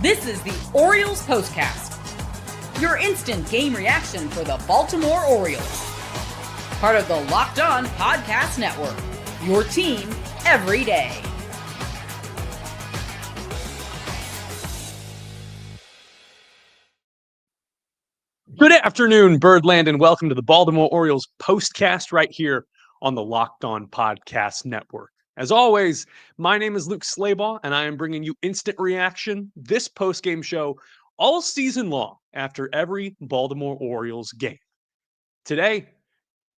This is the Orioles POSTCAST, your instant game reaction for the Baltimore Orioles. Part of the Locked On Podcast Network, your team every day. Good afternoon, Birdland, and welcome to the Baltimore Orioles POSTCAST right here on the Locked On Podcast Network. As always, my name is Luke Slaybaugh, and I am bringing you instant reaction, this post-game show, all season long after every Baltimore Orioles game. Today,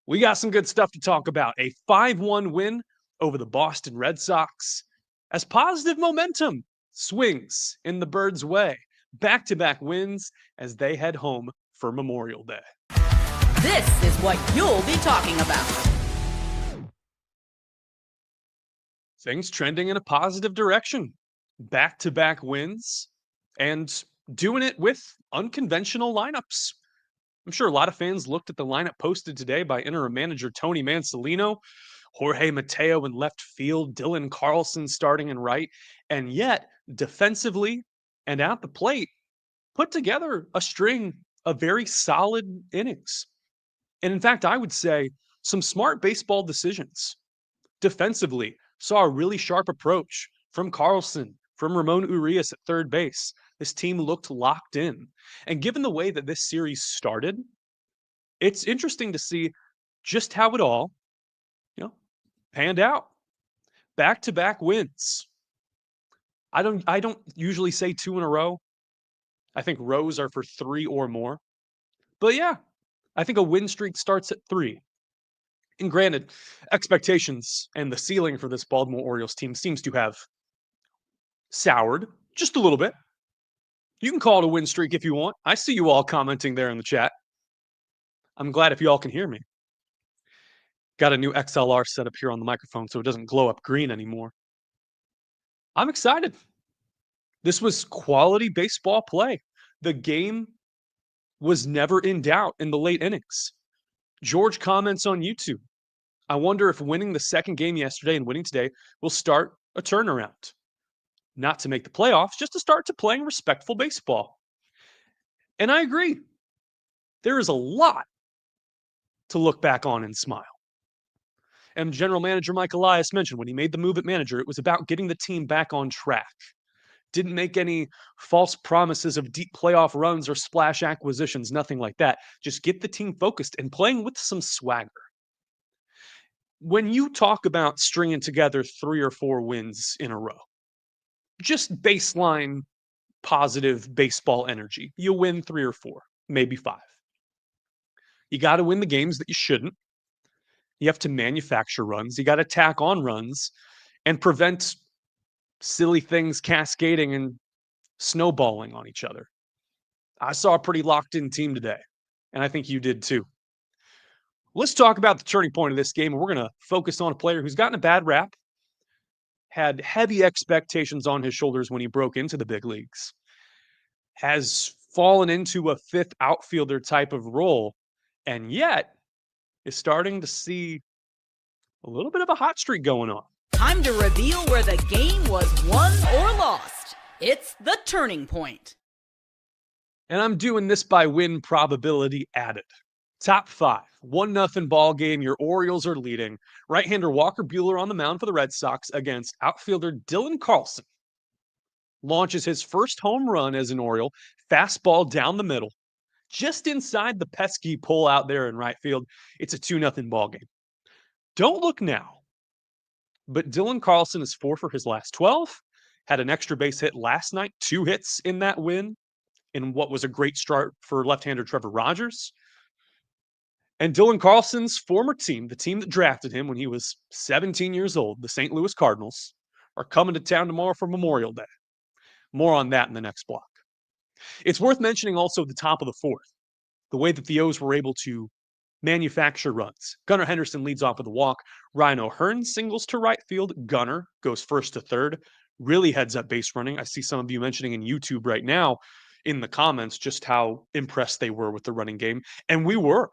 we got some good stuff to talk about. A 5-1 win over the Boston Red Sox as positive momentum swings in the Birds' way. Back-to-back wins as they head home for Memorial Day. This is what you'll be talking about. Things trending in a positive direction. Back-to-back wins and doing it with unconventional lineups. I'm sure a lot of fans looked at the lineup posted today by interim manager Tony Mansolino, Jorge Mateo in left field, Dylan Carlson starting in right, and yet defensively and at the plate put together a string of very solid innings. And in fact, I would say some smart baseball decisions. Defensively, saw a really sharp approach from Carlson, from Ramon Urias at third base. This team looked locked in. And given the way that this series started, it's interesting to see just how it all, panned out. Back-to-back wins. I don't usually say two in a row. I think rows are for three or more. But yeah, I think a win streak starts at 3. And granted, expectations and the ceiling for this Baltimore Orioles team seems to have soured just a little bit. You can call it a win streak if you want. I see you all commenting there in the chat. I'm glad if you all can hear me. Got a new XLR set up here on the microphone so it doesn't glow up green anymore. I'm excited. This was quality baseball play. The game was never in doubt in the late innings. George comments on YouTube, I wonder if winning the second game yesterday and winning today will start a turnaround. Not to make the playoffs, just to start to playing respectful baseball. And I agree. There is a lot to look back on and smile. And general manager Mike Elias mentioned when he made the move at manager, it was about getting the team back on track. Didn't make any false promises of deep playoff runs or splash acquisitions, nothing like that. Just get the team focused and playing with some swagger. When you talk about stringing together 3 or 4 wins in a row, just baseline positive baseball energy, you win 3 or 4, maybe 5. You got to win the games that you shouldn't. You have to manufacture runs. You got to tack on runs and prevent silly things cascading and snowballing on each other. I saw a pretty locked-in team today, and I think you did too. Let's talk about the turning point of this game, and we're going to focus on a player who's gotten a bad rap, had heavy expectations on his shoulders when he broke into the big leagues, has fallen into a fifth outfielder type of role, and yet is starting to see a little bit of a hot streak going on. Time to reveal where the game was won or lost. It's the turning point. And I'm doing this by win probability added. Top 5, 1-0 ball game. Your Orioles are leading. Right-hander Walker Buehler on the mound for the Red Sox against outfielder Dylan Carlson. Launches his first home run as an Oriole. Fastball down the middle. Just inside the pesky pole out there in right field. It's a 2-0 ball game. Don't look now, but Dylan Carlson is 4 for his last 12. Had an extra base hit last night. 2 hits in that win in what was a great start for left-hander Trevor Rogers. And Dylan Carlson's former team, the team that drafted him when he was 17 years old, the St. Louis Cardinals, are coming to town tomorrow for Memorial Day. More on that in the next block. It's worth mentioning also the top of the 4th, the way that the O's were able to manufacture runs. Gunnar Henderson leads off with a walk. Ryan O'Hearn singles to right field. Gunnar goes first to third. Really heads up base running. I see some of you mentioning in YouTube right now in the comments just how impressed they were with the running game. And we were.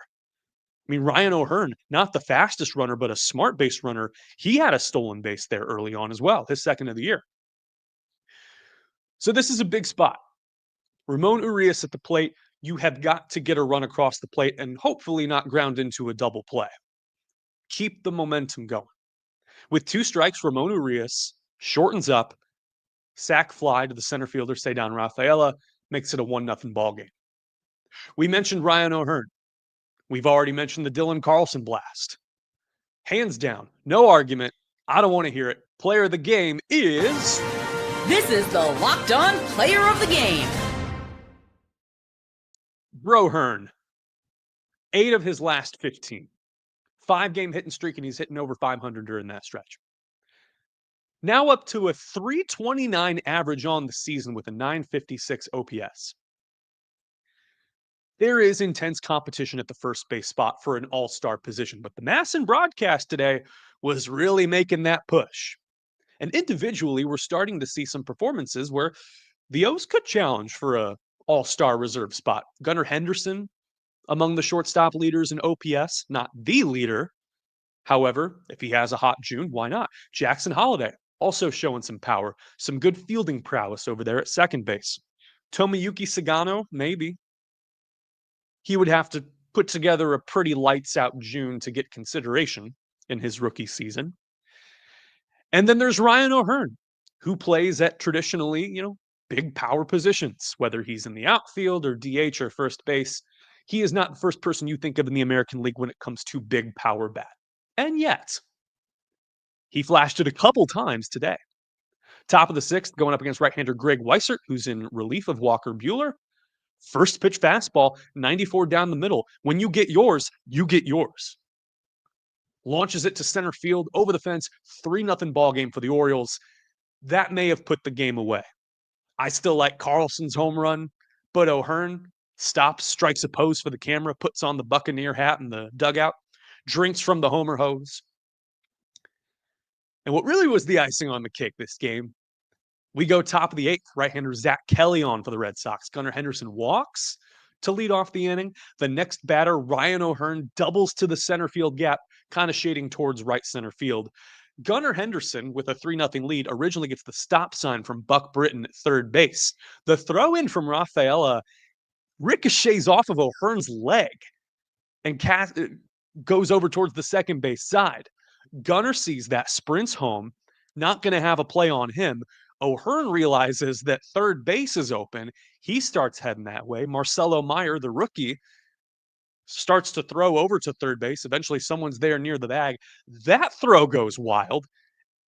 I mean, Ryan O'Hearn, not the fastest runner, but a smart base runner. He had a stolen base there early on as well, his second of the year. So this is a big spot. Ramon Urias at the plate. You have got to get a run across the plate and hopefully not ground into a double play. Keep the momentum going. With 2 strikes, Ramon Urias shortens up, sac fly to the center fielder, Cedar Rafaela, makes it a 1-0 ball game. We mentioned Ryan O'Hearn. We've already mentioned the Dylan Carlson blast. Hands down, no argument. I don't want to hear it. Player of the game is... This is the Locked On Player of the Game. Brohern. 8 of his last 15. 5-game hitting streak, and he's hitting over 500 during that stretch. Now up to a 329 average on the season with a 956 OPS. There is intense competition at the first base spot for an all-star position, but the MASN broadcast today was really making that push. And individually, we're starting to see some performances where the O's could challenge for a all-star reserve spot. Gunnar Henderson among the shortstop leaders in OPS, not the leader. However, if he has a hot June, why not? Jackson Holliday also showing some power, some good fielding prowess over there at second base. Tomoyuki Sagano, maybe. He would have to put together a pretty lights out June to get consideration in his rookie season. And then there's Ryan O'Hearn, who plays at traditionally, big power positions, whether he's in the outfield or DH or first base. He is not the first person you think of in the American League when it comes to big power bat. And yet, he flashed it a couple times today. Top of the 6th, going up against right-hander Greg Weissert, who's in relief of Walker Buehler. First pitch fastball, 94 down the middle. When you get yours, you get yours. Launches it to center field, over the fence, 3-0 ball game for the Orioles. That may have put the game away. I still like Carlson's home run, but O'Hearn stops, strikes a pose for the camera, puts on the Buccaneer hat in the dugout, drinks from the Homer hose. And what really was the icing on the cake this game, we go top of the 8th, right-hander Zach Kelly on for the Red Sox. Gunnar Henderson walks to lead off the inning. The next batter, Ryan O'Hearn, doubles to the center field gap, kind of shading towards right center field. Gunnar Henderson, with a 3-0 lead, originally gets the stop sign from Buck Britton at third base. The throw in from Rafaela ricochets off of O'Hearn's leg and goes over towards the second base side. Gunnar sees that, sprints home, not going to have a play on him. O'Hearn realizes that third base is open. He starts heading that way. Marcelo Meyer, the rookie, starts to throw over to third base. Eventually, someone's there near the bag. That throw goes wild,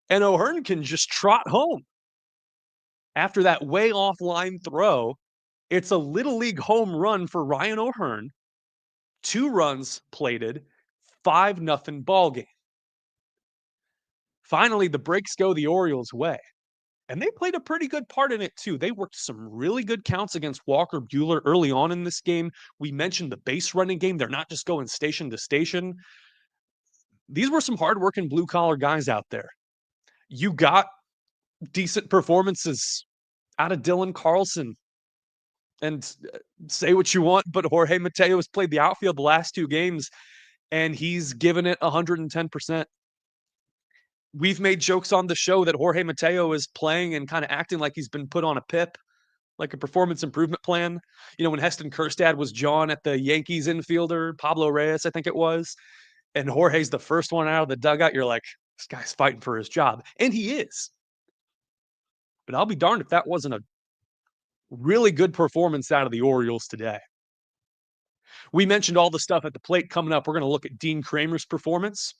and O'Hearn can just trot home. After that way offline throw, it's a Little League home run for Ryan O'Hearn. 2 runs plated, 5-0 ball game. Finally, the breaks go the Orioles' way. And they played a pretty good part in it, too. They worked some really good counts against Walker Buehler early on in this game. We mentioned the base running game. They're not just going station to station. These were some hardworking blue-collar guys out there. You got decent performances out of Dylan Carlson. And say what you want, but Jorge Mateo has played the outfield the last 2 games, and he's given it 110%. We've made jokes on the show that Jorge Mateo is playing and kind of acting like he's been put on a PIP, like a performance improvement plan. When Heston Kjerstad was John at the Yankees infielder, Pablo Reyes, I think it was, and Jorge's the first one out of the dugout, you're like, this guy's fighting for his job. And he is. But I'll be darned if that wasn't a really good performance out of the Orioles today. We mentioned all the stuff at the plate coming up. We're going to look at Dean Kremer's performance.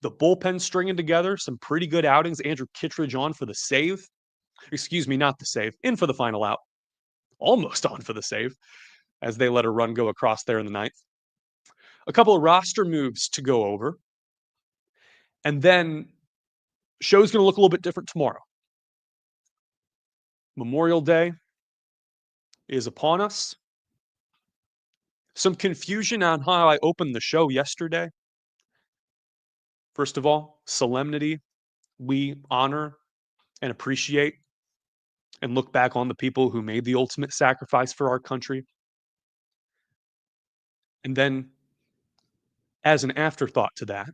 The bullpen stringing together some pretty good outings. Andrew Kittredge on for the save. Excuse me, not the save. In for the final out. Almost on for the save as they let a run go across there in the 9th. A couple of roster moves to go over. And then show's going to look a little bit different tomorrow. Memorial Day is upon us. Some confusion on how I opened the show yesterday. First of all, solemnity. We honor and appreciate and look back on the people who made the ultimate sacrifice for our country. And then, as an afterthought to that,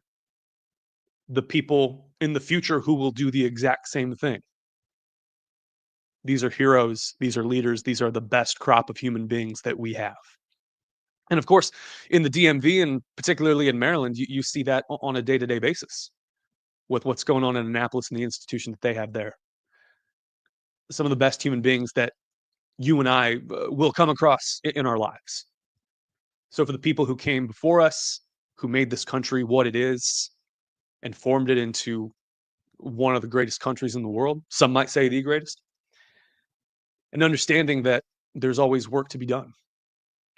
the people in the future who will do the exact same thing. These are heroes. These are leaders. These are the best crop of human beings that we have. And of course, in the DMV and particularly in Maryland, you see that on a day-to-day basis with what's going on in Annapolis and the institution that they have there. Some of the best human beings that you and I will come across in our lives. So for the people who came before us, who made this country what it is and formed it into one of the greatest countries in the world, some might say the greatest, and understanding that there's always work to be done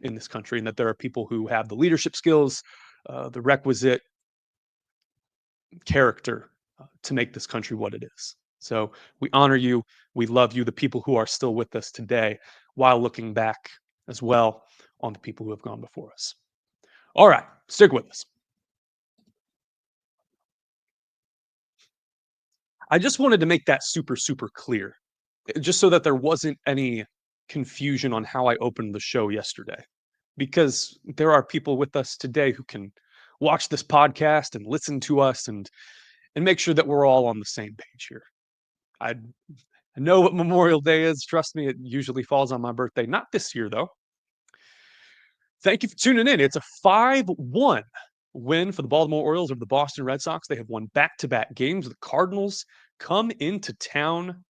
in this country and that there are people who have the leadership skills, the requisite character to make this country what it is. So we honor you. We love you, the people who are still with us today, while looking back as well on the people who have gone before us. All right, stick with us. I just wanted to make that super, super clear, just so that there wasn't any confusion on how I opened the show yesterday, because there are people with us today who can watch this podcast and listen to us and make sure that we're all on the same page here. I know what Memorial Day is. Trust me, it usually falls on my birthday. Not this year, though. Thank you for tuning in. It's a 5-1 win for the Baltimore Orioles over the Boston Red Sox. They have won back-to-back games. The Cardinals come into town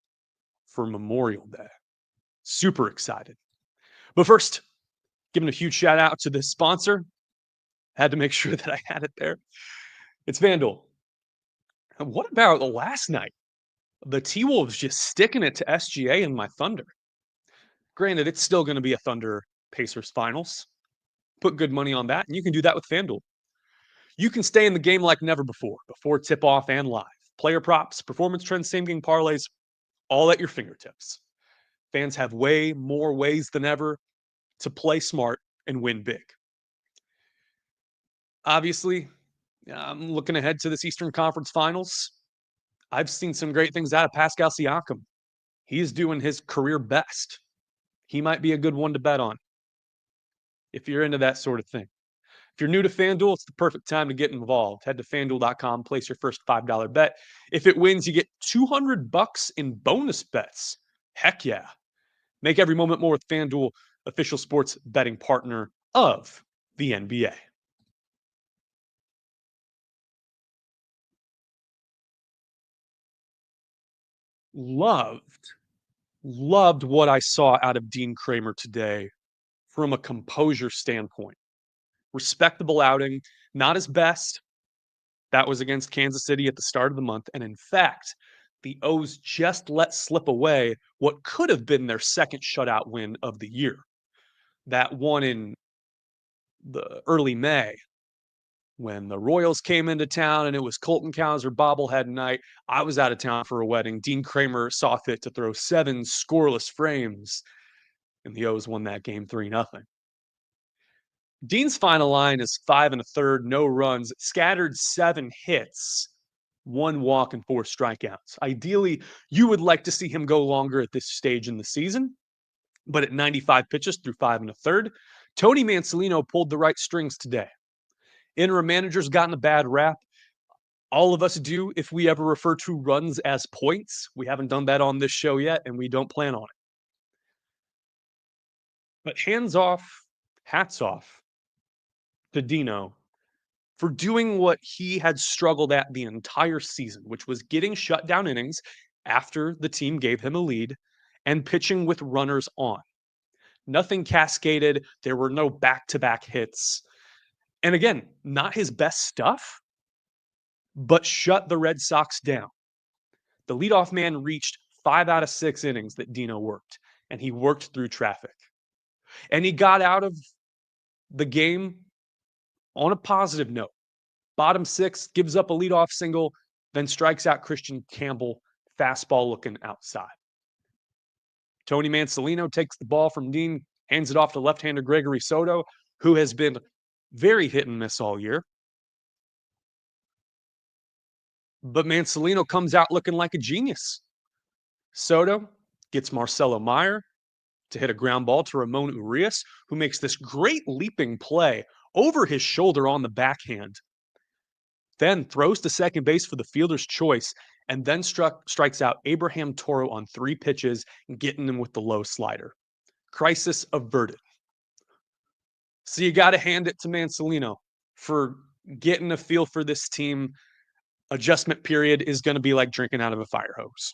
for Memorial Day. Super excited. But first, giving a huge shout out to this sponsor. Had to make sure that I had it there. It's FanDuel. What about last night? The T-Wolves just sticking it to SGA and my Thunder. Granted, it's still going to be a Thunder Pacers finals. Put good money on that, and you can do that with FanDuel. You can stay in the game like never before tip-off and live. Player props, performance trends, same-game parlays, all at your fingertips. Fans have way more ways than ever to play smart and win big. Obviously, I'm looking ahead to this Eastern Conference Finals. I've seen some great things out of Pascal Siakam. He's doing his career best. He might be a good one to bet on if you're into that sort of thing. If you're new to FanDuel, it's the perfect time to get involved. Head to FanDuel.com, place your first $5 bet. If it wins, you get $200 in bonus bets. Heck yeah. Make every moment more with FanDuel, official sports betting partner of the NBA. Loved what I saw out of Dean Kremer today from a composure standpoint. Respectable outing, not his best. That was against Kansas City at the start of the month. And in fact, the O's just let slip away what could have been their second shutout win of the year. That one in the early May when the Royals came into town and it was Colton Cowser bobblehead night. I was out of town for a wedding. Dean Kremer saw fit to throw 7 scoreless frames, and the O's won that game 3-0. Dean's final line is 5 1/3, no runs, scattered 7 hits, 1 walk, and 4 strikeouts. Ideally, you would like to see him go longer at this stage in the season, but at 95 pitches through 5 1/3, Tony Mansolino pulled the right strings today. Interim manager's gotten a bad rap. All of us do if we ever refer to runs as points. We haven't done that on this show yet, and we don't plan on it. But hands off, hats off to Dino for doing what he had struggled at the entire season, which was getting shutdown innings after the team gave him a lead and pitching with runners on. Nothing cascaded. There were no back-to-back hits. And again, not his best stuff, but shut the Red Sox down. The leadoff man reached 5 out of 6 innings that Dino worked, and he worked through traffic. And he got out of the game on a positive note. Bottom 6, gives up a leadoff single, then strikes out Christian Campbell, fastball looking outside. Tony Mansolino takes the ball from Dean, hands it off to left-hander Gregory Soto, who has been very hit and miss all year. But Mansolino comes out looking like a genius. Soto gets Marcelo Meyer to hit a ground ball to Ramon Urias, who makes this great leaping play over his shoulder on the backhand. Then throws to second base for the fielder's choice and then strikes out Abraham Toro on 3 pitches, getting him with the low slider. Crisis averted. So you got to hand it to Mansolino for getting a feel for this team. Adjustment period is going to be like drinking out of a fire hose.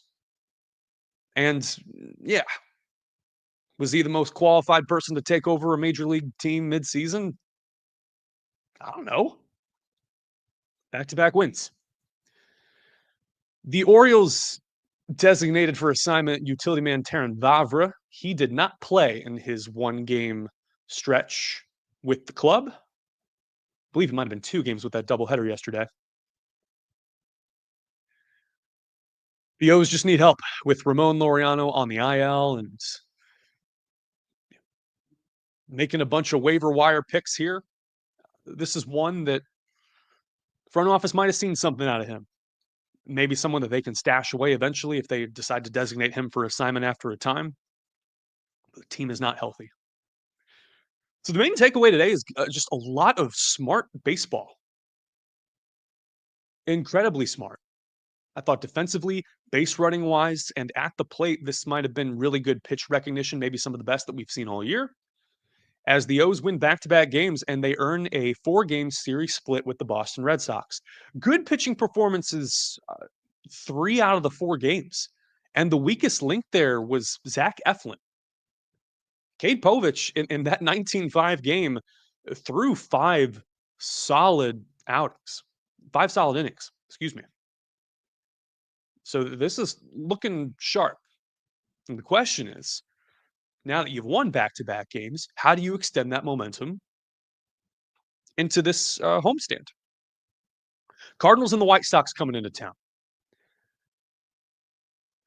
And yeah, was he the most qualified person to take over a major league team midseason? I don't know. Back-to-back wins. The Orioles designated for assignment utility man Terrin Vavra. He did not play in his 1-game stretch with the club. I believe it might have been 2 games with that doubleheader yesterday. The O's just need help with Ramon Laureano on the IL and making a bunch of waiver wire picks here. This is one that front office might have seen something out of him. Maybe someone that they can stash away eventually if they decide to designate him for assignment after a time. The team is not healthy. So the main takeaway today is just a lot of smart baseball. Incredibly smart. I thought defensively, base running wise, and at the plate, this might have been really good pitch recognition, maybe some of the best that we've seen all year. As the O's win back-to-back games and they earn a 4-game series split with the Boston Red Sox. Good pitching performances 3 out of the 4 games. And the weakest link there was Zach Eflin. Cade Povich in that 19-5 game threw 5 solid outings. 5 solid innings, excuse me. So this is looking sharp. And the question is, now that you've won back-to-back games, how do you extend that momentum into this homestand? Cardinals and the White Sox coming into town.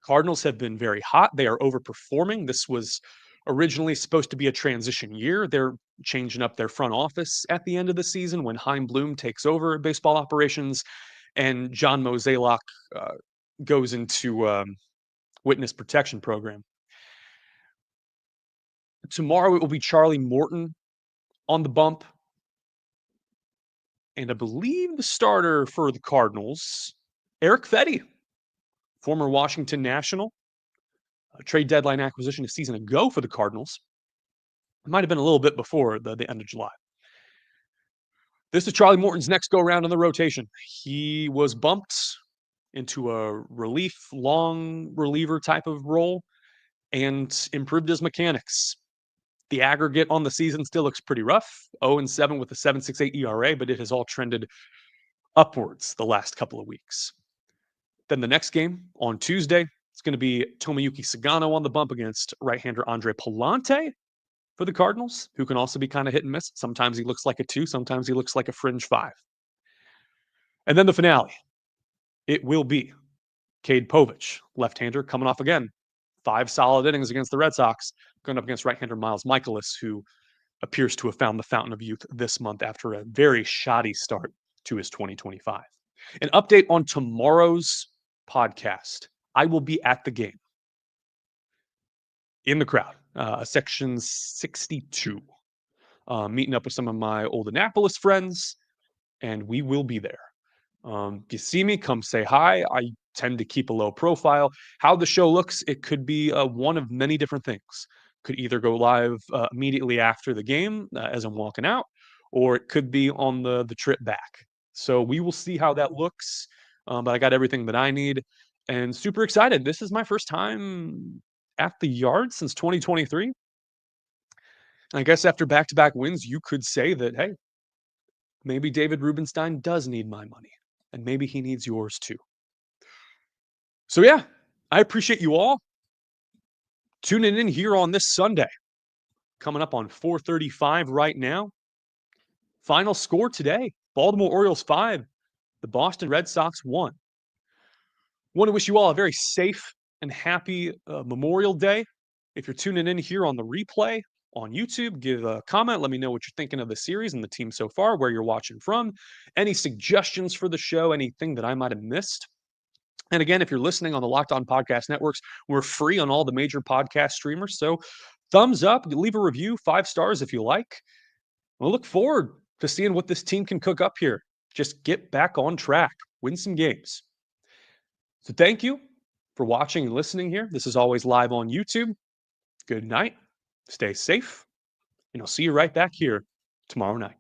Cardinals have been very hot. They are overperforming. This was originally supposed to be a transition year. They're changing up their front office at the end of the season when Chaim Bloom takes over baseball operations and John Mozeliak goes into witness protection program. Tomorrow it will be Charlie Morton on the bump. And I believe the starter for the Cardinals, Eric Fetty, former Washington National, a trade deadline acquisition a season ago for the Cardinals. It might have been a little bit before the end of July. This is Charlie Morton's next go-round on the rotation. He was bumped into a long reliever type of role and improved his mechanics. The aggregate on the season still looks pretty rough, 0-7 with a 7.68 ERA, but it has all trended upwards the last couple of weeks. Then the next game on Tuesday, it's going to be Tomoyuki Sagano on the bump against right-hander Andre Palante for the Cardinals, who can also be kind of hit and miss. Sometimes he looks like a 2, sometimes he looks like a fringe 5. And then the finale, it will be Cade Povich, left-hander, coming off again 5 solid innings against the Red Sox, going up against right-hander Miles Michaelis, who appears to have found the fountain of youth this month after a very shoddy start to his 2025. An update on tomorrow's podcast. I will be at the game in the crowd, section 62, meeting up with some of my old Annapolis friends, and we will be there. If you see me, come say hi. I tend to keep a low profile. How the show looks, it could be one of many different things. Could either go live immediately after the game as I'm walking out, or it could be on the trip back. So we will see how that looks. But I got everything that I need and super excited. This is my first time at the yard since 2023. And I guess after back-to-back wins, you could say that, hey, maybe David Rubenstein does need my money, and maybe he needs yours too. So yeah, I appreciate you all tuning in here on this Sunday. Coming up on 4:35 right now. Final score today, Baltimore Orioles 5, the Boston Red Sox 1. Want to wish you all a very safe and happy Memorial Day. If you're tuning in here on the replay on YouTube, give a comment. Let me know what you're thinking of the series and the team so far, where you're watching from. Any suggestions for the show, anything that I might have missed. And again, if you're listening on the Locked On Podcast Networks, we're free on all the major podcast streamers. So thumbs up, leave a review, 5 stars if you like. We'll look forward to seeing what this team can cook up here. Just get back on track, win some games. So thank you for watching and listening here. This is always live on YouTube. Good night. Stay safe. And I'll see you right back here tomorrow night.